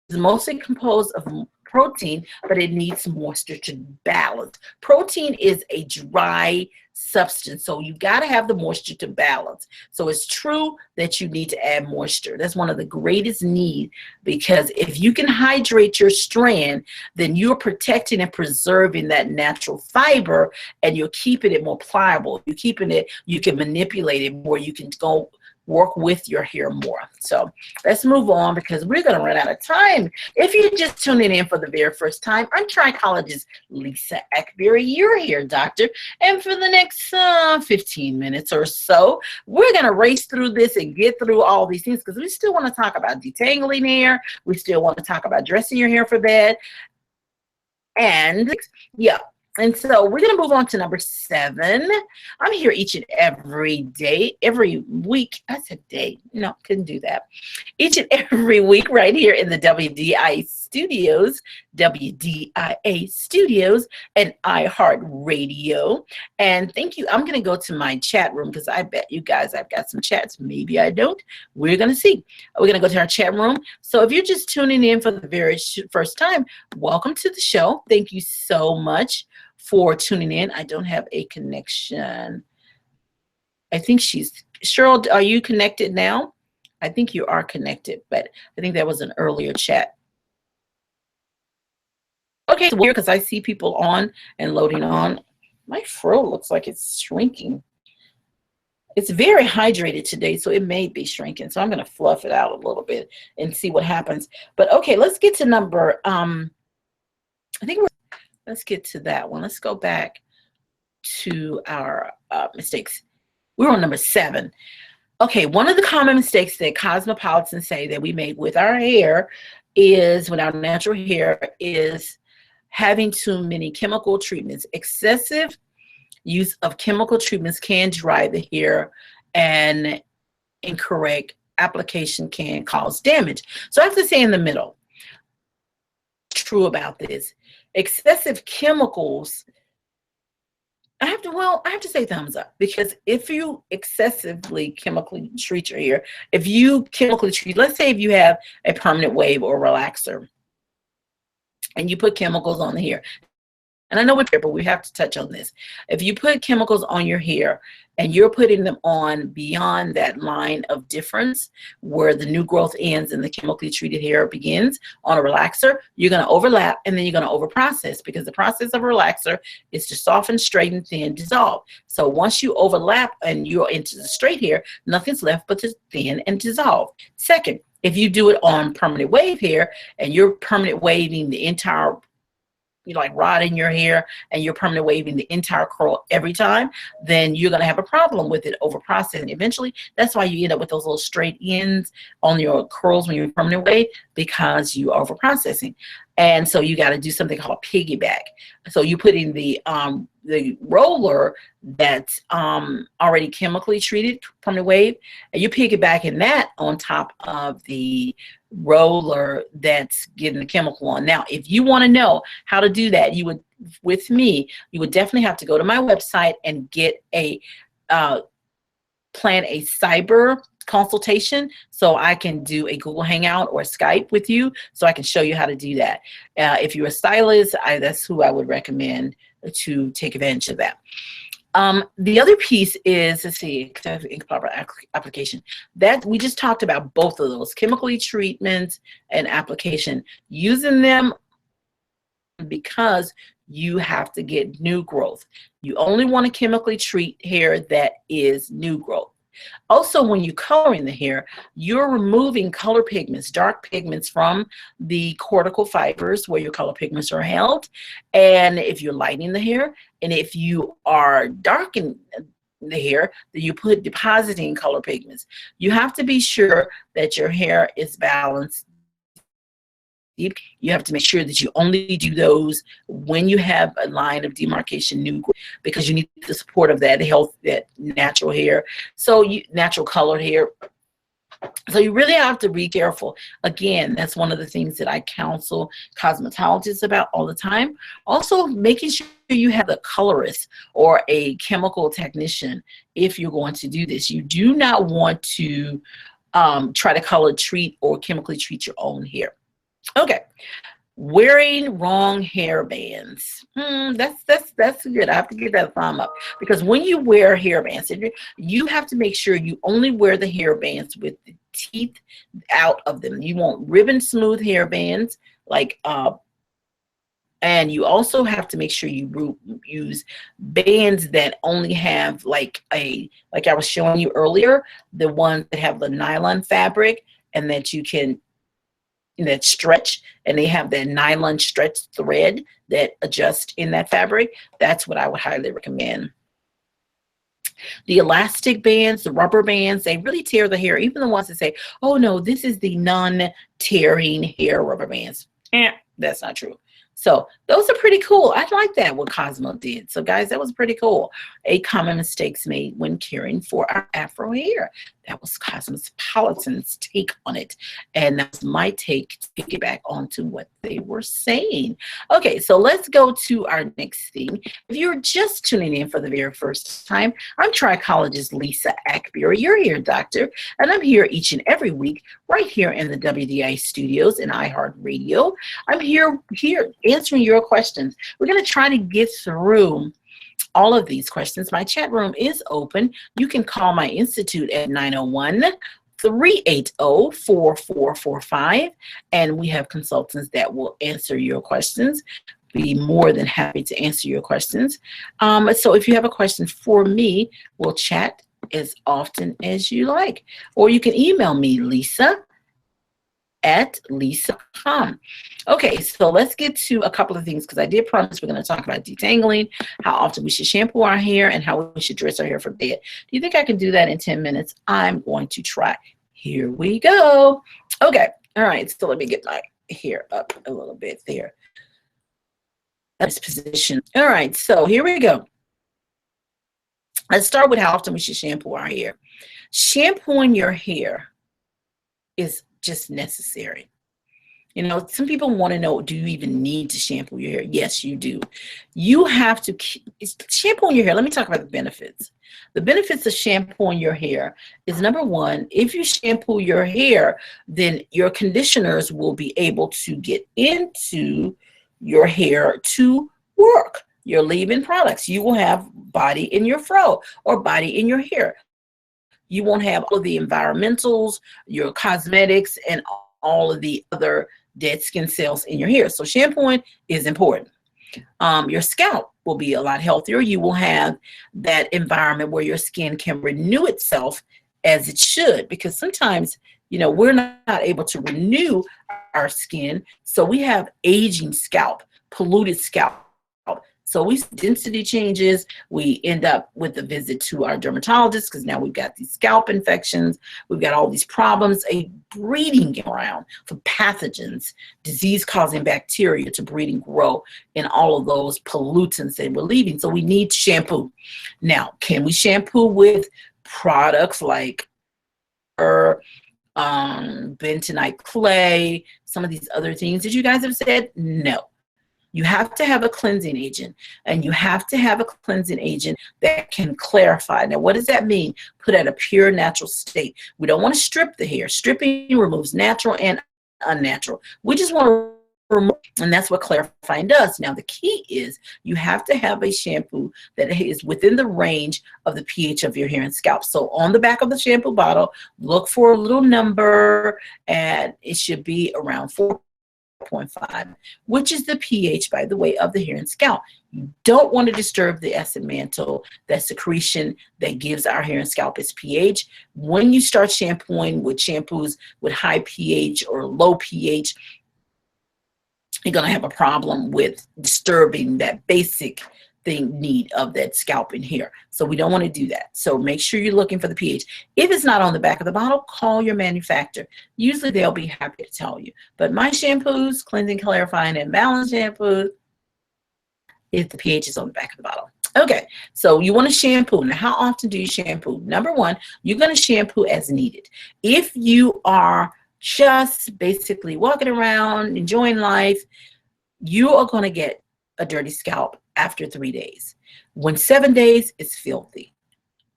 it's mostly composed of protein, but it needs moisture to balance. Protein is a dry substance, so you got to have the moisture to balance. So it's true that you need to add moisture. That's one of the greatest needs, because if you can hydrate your strand, then you're protecting and preserving that natural fiber, and you're keeping it more pliable. You're keeping it, you can manipulate it more. You can go work with your hair more. So let's move on, because we're going to run out of time. If you're just tuning in for the very first time, I'm trichologist Lisa Akbari, your hair doctor. And for the next 15 minutes or so, we're going to race through this and get through all these things, because we still want to talk about detangling hair. We still want to talk about dressing your hair for bed. And yeah. And so we're going to move on to number 7. I'm here each and every day, every week. I said day. No, couldn't do that. Each and every week right here in the WDIC Studios, WDIA Studios, and iHeartRadio. And thank you. I'm going to go to my chat room because I bet you guys I've got some chats. Maybe I don't. We're going to see. We're going to go to our chat room. So if you're just tuning in for the very first time, welcome to the show. Thank you so much for tuning in. I don't have a connection. I think Cheryl, are you connected now? I think you are connected, but I think that was an earlier chat. Okay, it's weird because I see people on and loading on. My fro looks like it's shrinking. It's very hydrated today, so it may be shrinking. So I'm going to fluff it out a little bit and see what happens. But okay, let's get to number, let's get to that one. Let's go back to our mistakes. We're on number 7. Okay, one of the common mistakes that cosmopolitans say that we make with our hair is, with our natural hair, is having too many chemical treatments. Excessive use of chemical treatments can dry the hair, and incorrect application can cause damage. So I have to say in the middle, true about this. Excessive chemicals, I have to say thumbs up, because if you excessively chemically treat your hair, if you chemically treat, let's say if you have a permanent wave or relaxer and you put chemicals on the hair, and I know we're here, but we have to touch on this. If you put chemicals on your hair and you're putting them on beyond that line of difference where the new growth ends and the chemically treated hair begins on a relaxer, you're going to overlap, and then you're going to overprocess, because the process of a relaxer is to soften, straighten, thin, dissolve. So once you overlap and you're into the straight hair, nothing's left but to thin and dissolve. Second, if you do it on permanent wave hair and you're permanent waving the entire, you like rodding your hair and you're permanent waving the entire curl every time, then you're going to have a problem with it over processing. Eventually, that's why you end up with those little straight ends on your curls when you're permanent wave, because you are over processing. And so you got to do something called a piggyback. So you put in the roller that's already chemically treated, permanent wave, and you piggyback in that on top of the roller that's getting the chemical on. Now, if you want to know how to do that, you would definitely have to go to my website and get a plan a cyber consultation, so I can do a Google Hangout or Skype with you, so I can show you how to do that. If you're a stylist, that's who I would recommend to take advantage of that. The other piece is, let's see, improper application. That we just talked about both of those, chemically treatments and application. Using them because you have to get new growth. You only want to chemically treat hair that is new growth. Also, when you're coloring the hair, you're removing color pigments, dark pigments, from the cortical fibers where your color pigments are held. And if you're lightening the hair, and if you are darkening the hair, then you put depositing color pigments. You have to be sure that your hair is balanced. You have to make sure that you only do those when you have a line of demarcation new growth, because you need the support of that health, that natural hair, natural colored hair. So you really have to be careful. Again, that's one of the things that I counsel cosmetologists about all the time. Also, making sure you have a colorist or a chemical technician if you're going to do this. You do not want to try to color treat or chemically treat your own hair. Okay, wearing wrong hair bands. That's good. I have to give that a thumb up, because when you wear hair bands, you have to make sure you only wear the hair bands with the teeth out of them. You want ribbon smooth hair bands, and you also have to make sure you use bands that only have like I was showing you earlier, the ones that have the nylon fabric and that you can that stretch, and they have that nylon stretch thread that adjusts in that fabric. That's what I would highly recommend. The elastic bands, the rubber bands, they really tear the hair. Even the ones that say, oh no, this is the non-tearing hair rubber bands. That's not true. So those are pretty cool. I like that what Cosmo did. So guys, that was pretty cool. 8 common mistakes made when caring for our afro hair. That was Cosmopolitan's take on it. And that's my take to get back onto what they were saying. Okay, so let's go to our next thing. If you're just tuning in for the very first time, I'm trichologist Lisa Akbari, your hair doctor, and I'm here each and every week right here in the WDI studios in iHeartRadio. I'm here answering your questions. We're going to try to get through all of these questions. My chat room is open. You can call my institute at 901-380-4445, and we have consultants that will answer your questions. Be more than happy to answer your questions. So if you have a question for me, we'll chat as often as you like. Or you can email me, lisa@lisa.com. Okay, so let's get to a couple of things because I did promise we're going to talk about detangling, how often we should shampoo our hair, and how we should dress our hair for bed. Do you think I can do that in 10 minutes? I'm going to try. Here we go. Okay, all right, so let me get my hair up a little bit there. That's position. All right, so here we go. Let's start with how often we should shampoo our hair. Shampooing your hair is just necessary. You know, some people want to know, do you even need to shampoo your hair? Yes, you do. You have to shampooing your hair. Let me talk about the benefits. The benefits of shampooing your hair is, number one, if you shampoo your hair, then your conditioners will be able to get into your hair to work. Your leave-in products. You will have body in your fro or body in your hair. You won't have all of the environmentals, your cosmetics, and all of the other dead skin cells in your hair. So shampooing is important. Your scalp will be a lot healthier. You will have that environment where your skin can renew itself as it should, because sometimes, you know, we're not able to renew our skin. So we have aging scalp, polluted scalp. So we density changes, we end up with a visit to our dermatologist because now we've got these scalp infections, we've got all these problems, a breeding around for pathogens, disease-causing bacteria to breed and grow in all of those pollutants that we're leaving. So we need shampoo. Now, can we shampoo with products like bentonite clay, some of these other things that you guys have said? No. You have to have a cleansing agent, and you have to have a cleansing agent that can clarify. Now, what does that mean? Put at a pure natural state. We don't want to strip the hair. Stripping removes natural and unnatural. We just want to remove, and that's what clarifying does. Now, the key is you have to have a shampoo that is within the range of the pH of your hair and scalp. So on the back of the shampoo bottle, look for a little number, and it should be around 4.5, which is the pH, by the way, of the hair and scalp. You don't want to disturb the acid mantle, that secretion that gives our hair and scalp its pH. When you start shampooing with shampoos with high pH or low pH, you're going to have a problem with disturbing that basic need of that scalp and hair. So we don't want to do that. So make sure you're looking for the pH. If it's not on the back of the bottle, call your manufacturer. Usually they'll be happy to tell you. But my shampoos, cleansing, clarifying, and balanced shampoo, if the pH is on the back of the bottle. Okay, so you want to shampoo. Now, how often do you shampoo? Number one, you're going to shampoo as needed. If you are just basically walking around, enjoying life, you are going to get a dirty scalp after 3 days. When 7 days, it's filthy.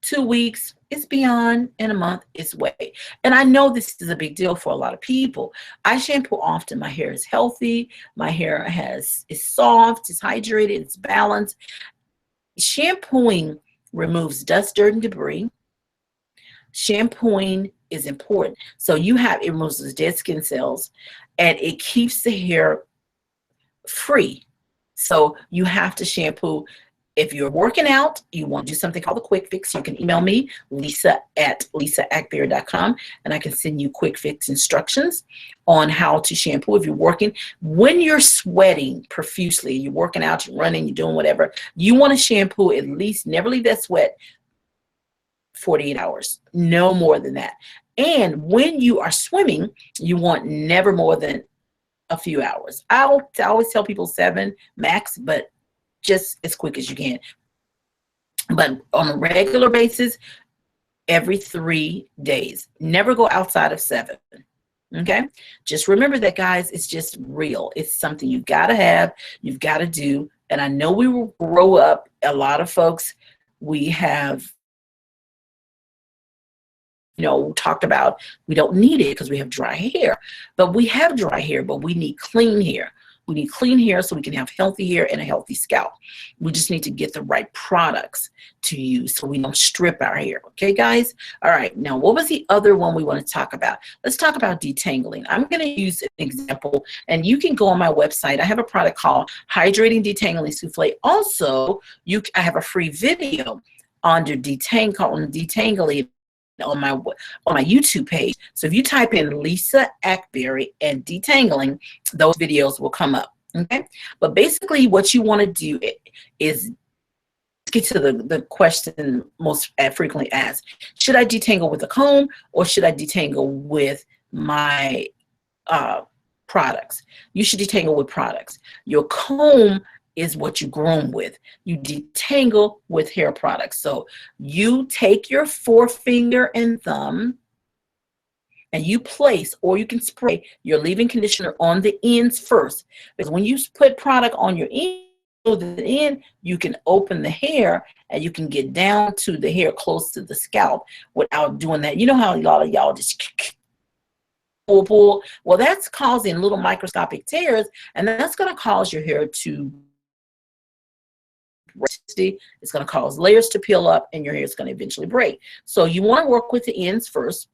2 weeks, it's beyond, and a month, it's way. And I know this is a big deal for a lot of people. I shampoo often. My hair is healthy. My hair is soft, it's hydrated, it's balanced. Shampooing removes dust, dirt, and debris. Shampooing is important. So it removes those dead skin cells, and it keeps the hair free. So you have to shampoo. If you're working out, you want to do something called a quick fix, you can email me, lisa@lisaakbari.com, and I can send you quick fix instructions on how to shampoo if you're working. When you're sweating profusely, you're working out, you're running, you're doing whatever, you want to shampoo at least, never leave that sweat 48 hours, no more than that. And when you are swimming, you want never more than a few hours. I always tell people 7 max, but just as quick as you can. But on a regular basis, every 3 days. Never go outside of 7. Okay, just remember that, guys. It's just real. It's something you got to have, you've got to do. And I know we will grow up, a lot of folks, we have, talked about we don't need it because we have dry hair. But we have dry hair, but we need clean hair. We need clean hair so we can have healthy hair and a healthy scalp. We just need to get the right products to use so we don't strip our hair. Okay, guys? All right. Now, what was the other one we want to talk about? Let's talk about detangling. I'm going to use an example, and you can go on my website. I have a product called Hydrating Detangling Souffle. Also, I have a free video under detangling on my YouTube page. So if you type in Lisa Akbari and detangling, those videos will come up. Okay, but basically what you want to do is get to the question most frequently asked: should I detangle with a comb or should I detangle with my products? You should detangle with products. Your comb is what you groom with. You detangle with hair products. So you take your forefinger and thumb and you place, or you can spray your leave-in conditioner on the ends first. Because when you put product on your end, you can open the hair and you can get down to the hair close to the scalp without doing that. You know how a lot of y'all just pull. Well, that's causing little microscopic tears, and that's going to cause your hair to it's going to cause layers to peel up and your hair is going to eventually break. So you want to work with the ends first,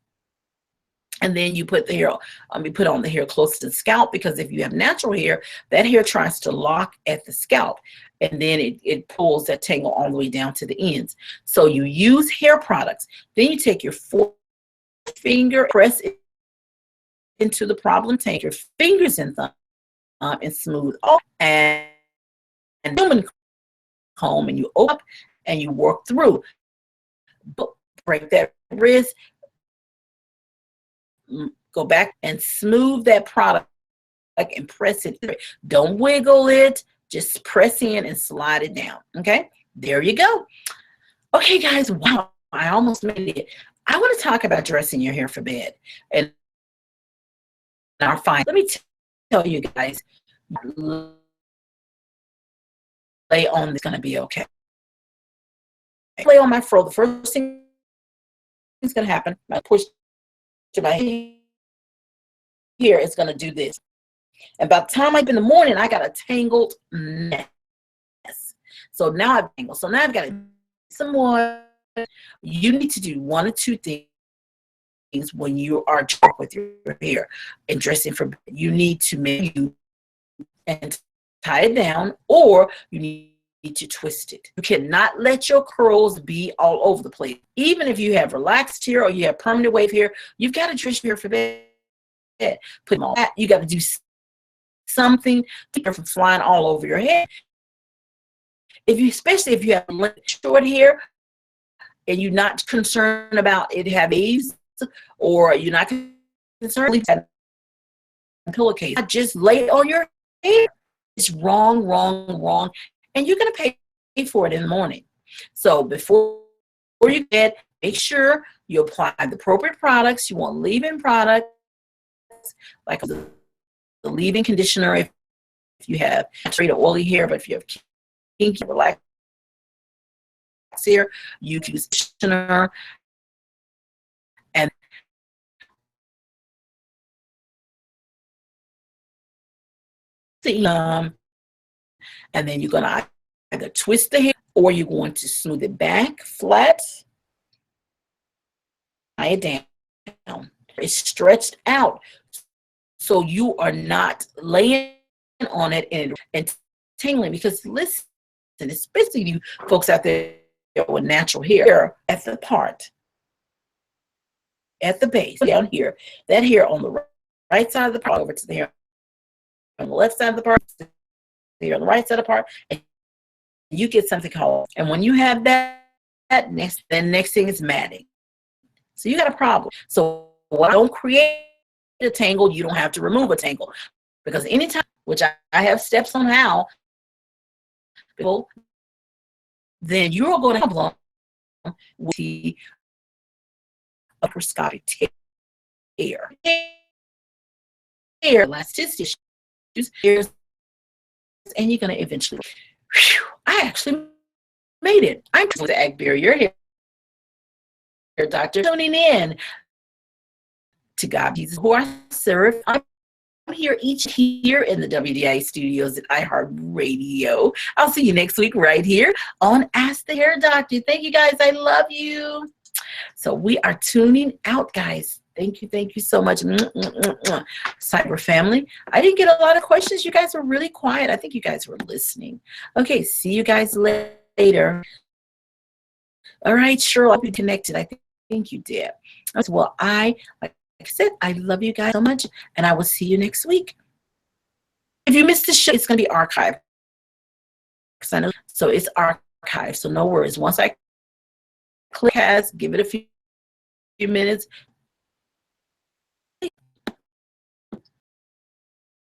and then you put the hair you put on the hair close to the scalp, because if you have natural hair, that hair tries to lock at the scalp and then it pulls that tangle all the way down to the ends. So you use hair products, then you take your forefinger, press it into the problem, take your fingers and thumb and smooth off, and comb, and you open up and you work through. Break that wrist, go back and smooth that product and press it. Don't wiggle it, just press in and slide it down. Okay, there you go. Okay, guys, wow, I almost made it. I want to talk about dressing your hair for bed and our fine. Let me tell you guys, lay on, it's going to be okay. Lay on my fro. The first thing that's going to happen, I push to my hair, it's going to do this. And by the time I'm in the morning, I got a tangled mess. So now I've tangled. So now I've got to some more. You need to do one or two things when you are with your hair and dressing for bed. You need to make you and tie it down, or you need to twist it. You cannot let your curls be all over the place. Even if you have relaxed hair or you have permanent wave hair, you've got to dress your hair for bed. Put them on that. You got to do something to keep it from flying all over your head. Especially if you have short hair and you're not concerned about it having waves, or you're not concerned with pillowcase, just lay it on your hair. It's wrong, and you're going to pay for it in the morning. So before you get, make sure you apply the appropriate products. You want leave-in products like the leave-in conditioner if you have straight or oily hair, but if you have kinky, relaxed hair, you can use conditioner. And then you're going to either twist the hair or you're going to smooth it back flat, tie it down. It's stretched out, so you are not laying on it and tingling. Because listen, especially you folks out there with natural hair, at the part, at the base, down here, that hair on the right side of the part over to the hair on the left side of the part, here on the right side of the part, and you get something called, and when you have that next thing is matting. So you got a problem. So don't create a tangle. You don't have to remove a tangle. because anytime, which I have steps on how, then you're going to have a problem with the microscopic tear, elasticity issues, and you're going to eventually, whew, I actually made it. I'm with Akbari, your hair doctor, tuning in to God Jesus who I serve. I'm here each here in the WDI studios at iHeartRadio. I'll see you next week right here on Ask the Hair Doctor. Thank you guys. I love you. So we are tuning out, guys. Thank you so much. Cyber family. I didn't get a lot of questions. You guys were really quiet. I think you guys were listening. Okay, see you guys later. All right, Cheryl, I'll be connected. I think you did. Well, like I said, I love you guys so much, and I will see you next week. If you missed the show, it's going to be archived. So it's archived, so no worries. Once I click, give it a few minutes,